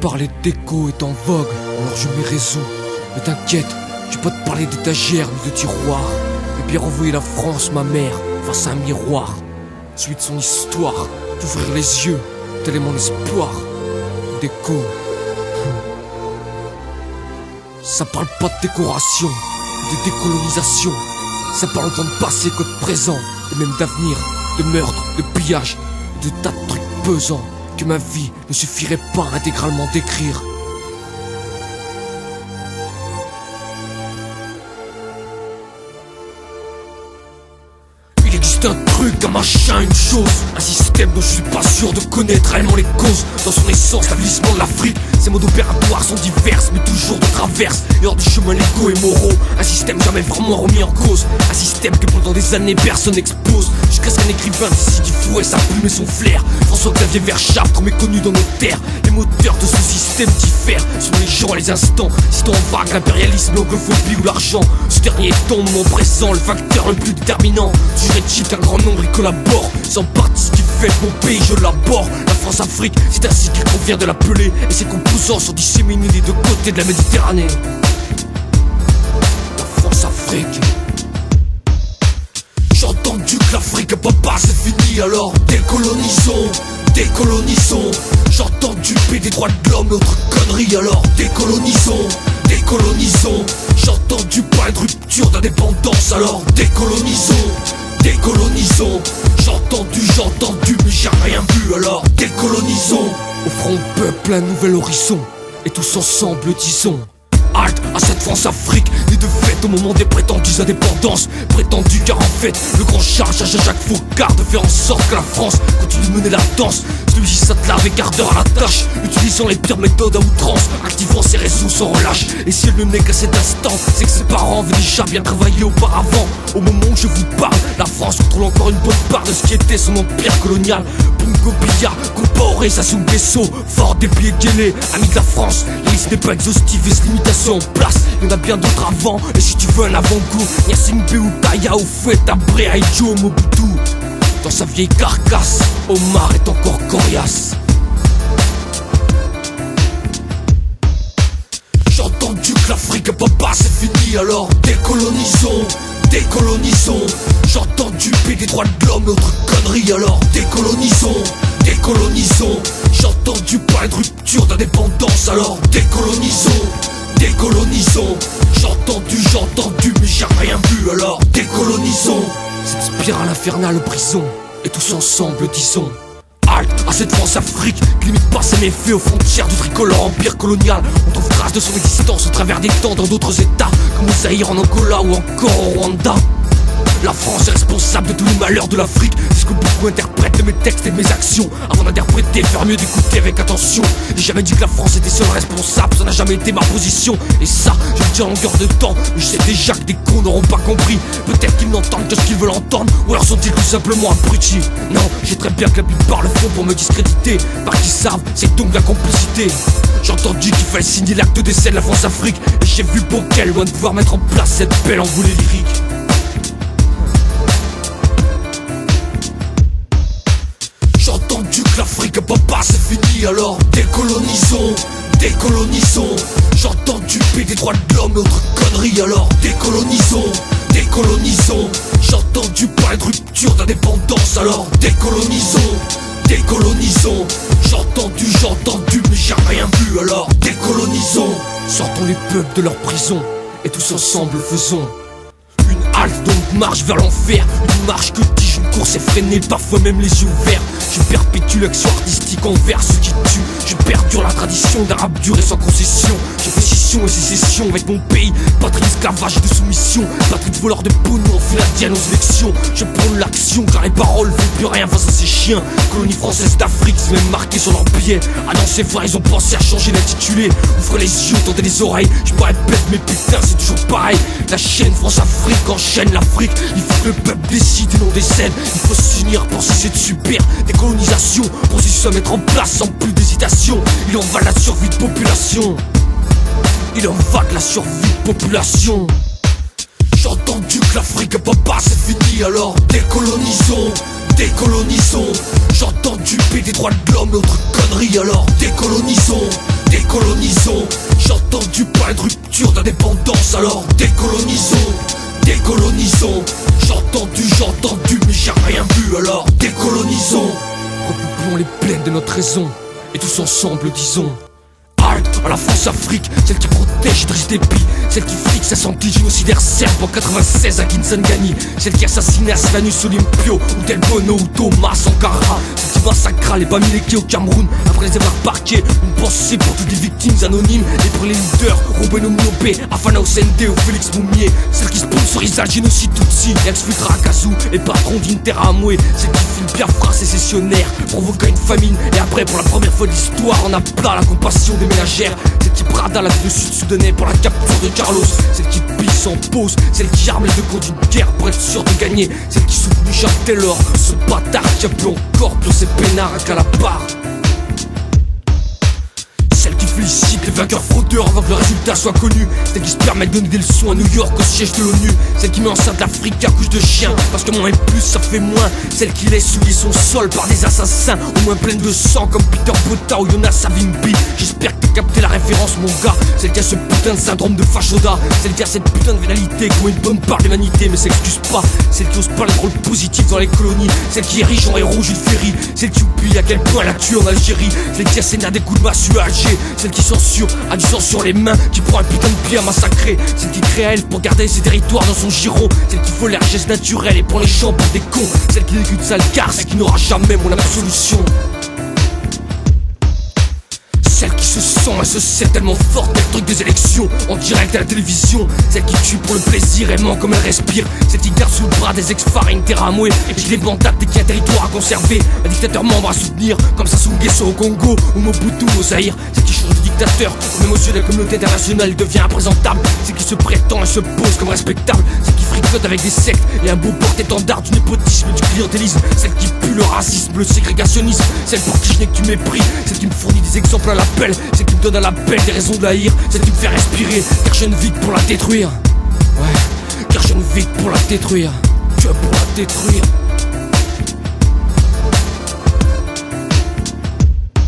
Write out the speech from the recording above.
Parler d'écho est en vogue, alors je m'y résous. Mais t'inquiète, je vais pas te parler d'étagères ni de tiroirs, mais bien renvoyer la France, ma mère, face à un miroir. Celui de son histoire, d'ouvrir les yeux, tel est mon espoir. D'écho. Ça parle pas de décoration, de décolonisation. Ça parle autant de passé que de présent, et même d'avenir, de meurtre, de pillage, et de tas de trucs pesants que ma vie ne suffirait pas à intégralement décrire. Il existe un truc, un machin, une chose, un système dont je suis pas sûr de connaître réellement les causes. Dans son essence, l'avilissement de l'Afrique, ses modes opératoires sont diverses, mais toujours de traverse, et hors du chemin légaux et moraux. Un système jamais vraiment remis en cause, un système que pendant des années personne n'expose, jusqu'à ce qu'un écrivain décide d'y fouer sa plume et son flair. François-Xavier Verschaft, trop méconnu dans nos terres. Les moteurs de ce système diffèrent selon les gens et les instants. Citons en vague l'impérialisme, l'anglophobie ou l'argent. Ce dernier est au moment présent le facteur le plus déterminant. Toujours est-il qu'un grand nombre y collabore. C'est en partie ce qui fait que mon pays je l'aborde. La France-Afrique, c'est ainsi qu'il convient de l'appeler, et ses composants sont disséminés des deux côtés de la Méditerranée. La France-Afrique. J'ai entendu que l'Afrique, papa, c'est fini, alors décolonisons, décolonisons. J'ai entendu payer des droits de l'homme et autres conneries, alors décolonisons, décolonisons. J'ai entendu parler de rupture d'indépendance, alors décolonisons, décolonisons. J'ai entendu, mais j'ai rien vu, alors décolonisons. Offrons au peuple un nouvel horizon, et tous ensemble disons halte à cette France-Afrique, née de fait au moment des prétendues indépendances. Prétendues car en fait, le grand charge à Jacques Faucard de faire en sorte que la France continue de mener la danse. Celui-ci s'attela avec ardeur à la tâche, utilisant les pires méthodes à outrance, activant ses réseaux sans relâche. Et si elle ne n'est qu'à cet instant, c'est que ses parents avaient déjà bien travaillé auparavant. Au moment où je vous parle, la France contrôle encore une bonne part de ce qui était son empire colonial. Pongo Billa, Compaoré, Sassou Nguesso, Fort des pieds Guélé, amis de la France. La liste n'est pas exhaustive et ses limitations en place, il y en a bien d'autres avant. Et si tu veux un avant-goût, Nyasingbe ou Taya ou Fouetta, Bréa et Joe Mobutu. Dans sa vieille carcasse, Omar est encore coriace. J'ai entendu que l'Afrique, papa, c'est fini, alors décolonisons, décolonisons. J'ai entendu payer des droits de l'homme et autres conneries, alors décolonisons, décolonisons. J'ai entendu parler de rupture d'indépendance, alors décolonisons, décolonisons. J'ai entendu, mais j'ai rien vu, alors décolonisons. Cette spirale infernale brisons, et tous ensemble disons halte à cette France-Afrique qui limite pas ses méfaits aux frontières du tricolore empire colonial. On trouve trace de son existence au travers des temps dans d'autres états, comme au Zaïre, en Angola ou encore au Rwanda. La France est responsable de tous les malheurs de l'Afrique. C'est ce que beaucoup interprètent de mes textes et de mes actions. Avant d'interpréter, faire mieux d'écouter avec attention. J'ai jamais dit que la France était seule responsable, ça n'a jamais été ma position. Et ça, je le dis en longueur de temps, mais je sais déjà que des cons n'auront pas compris. Peut-être qu'ils n'entendent que ce qu'ils veulent entendre, ou alors sont-ils tout simplement abrutis. Non, j'ai très bien que la plupart le font pour me discréditer, parce qu'ils savent, c'est donc la complicité. J'ai entendu qu'il fallait signer l'acte de décès de la France-Afrique, et j'ai vu pour quel loin de pouvoir mettre en place cette belle envolée lyrique. J'ai entendu que l'Afrique, papa, c'est fini, alors décolonisons, décolonisons. J'ai entendu payer des droits de l'homme et autres conneries, alors décolonisons, décolonisons. J'ai entendu parler de rupture d'indépendance, alors décolonisons, décolonisons. J'ai entendu, mais j'ai rien vu, alors décolonisons. Sortons les peuples de leur prison, et tous ensemble faisons une halte, donc marche vers l'enfer. Une marche que dis-je, une course effrénée, parfois même les yeux ouverts. Je perpétue l'action artistique envers ceux qui tuent. Je perdure la tradition d'un rap dur et sans concession. Je fais scission et sécession avec mon pays. Patrie d'esclavage et de soumission, patrie de voleurs de pognon, on fait la diane aux élections. Je prends l'action car les paroles font plus rien face à ces chiens. Colonie française d'Afrique, c'est même marqué sur leur billet. Ah non c'est vrai, ils ont pensé à changer l'intitulé. Ouvrez les yeux, tendez les oreilles. Je me répète mais putain c'est toujours pareil. La chaîne France-Afrique enchaîne l'Afrique. Il faut que le peuple décide et non décède. Il faut s'unir pour cesser de subir des colonisations, pour se mettre en place sans plus d'hésitation. Il en va de la survie de population. Il en va de la survie de population. J'ai entendu que l'Afrique, papa, c'est fini, alors décolonisons, décolonisons. J'ai entendu payer des droits de l'homme et autres conneries, alors décolonisons, décolonisons. décolonisons. J'ai entendu parler de rupture d'indépendance, alors décolonisons, décolonisons. J'ai entendu, mais j'ai rien vu, alors décolonisons. Repeuplons les plaines de notre raison, et tous ensemble disons halte à la France-Afrique, celle qui protège Idriss Déby, celle qui flique sa santé génocidaire serbe en 96 à Kisangani, celle qui assassinait Aslanus Olympio ou Del Bono ou Thomas Sankara, celle qui massacra les Bamileke au Cameroun après les avoir parqués. Une pensée pour toutes les victimes anonymes et pour les leaders Robeno Miope, Afana Osende ou Félix Moumier, celle qui sponsorisa le génocide Tutsi, ex-Futra Akazu et patron d'Interahamwe, celle qui filme Biafra sécessionnaire, provoqua une famine et après pour la première fois de l'histoire on appela la compassion des ménagères, celle qui brada la vie de Sud-Soudanais pour la capture de Carlos, celle qui pisse en pause, celle qui arme les deux camps d'une guerre pour être sûr de gagner, celle qui souffle du Jacques Taylor, ce bâtard qui a pu encore plus ses peinards à Calapar. Celle qui félicite les vainqueurs fraudeurs avant que le résultat soit connu, celle qui se permet de donner des leçons à New York au siège de l'ONU, celle qui met enceinte l'Afrique à couche de chien parce que moins et plus ça fait moins, celle qui laisse souiller son sol par des assassins au moins pleines de sang comme Peter Botta ou Jonas Savimbi. J'espère que t'as capté la référence mon gars, celle qui a ce putain de syndrome de Fachoda, celle qui a cette putain de vénalité comme une bonne part de l'humanité mais s'excuse pas, celle qui ose pas les rôles positifs dans les colonies, celle qui érige en héros Jules Ferry, celle qui oublie à quel point elle a tué en Algérie, celle qui asséna des coups de massue à Alger, celle qui censure a du sang sur les mains, qui prend un putain de pied à massacrer, celle qui crée à elle pour garder ses territoires dans son giron, celle qui vole les richesses naturelles et prend les champs pour des cons, celle qui écoute sale car celle qui n'aura jamais mon absolution. Celle qui se sait tellement forte qu'elle truc des élections en direct à la télévision, celle qui tue pour le plaisir aimant comme elle respire, celle qui garde sous le bras des ex-phares Interahamwe et qui les mandate dès qu'il y a un territoire à conserver, un dictateur membre à soutenir comme Sassou Nguesso au Congo ou Mobutu au Zaïre, celle qui change de dictateur même aux yeux de la communauté internationale devient imprésentable, celle qui se prétend et se pose comme respectable, celle qui fricote avec des sectes et un beau porte-étendard du népotisme et du clientélisme, celle qui pue le racisme, le ségrégationnisme, celle pour qui je n'ai que du mépris, celle qui me fournit des exemples à l'appel, celle qui me donne à l'appel des raisons de la haïr, celle qui me fait respirer car je ne vis que pour la détruire. Ouais, car je ne vis que pour la détruire, que pour la détruire.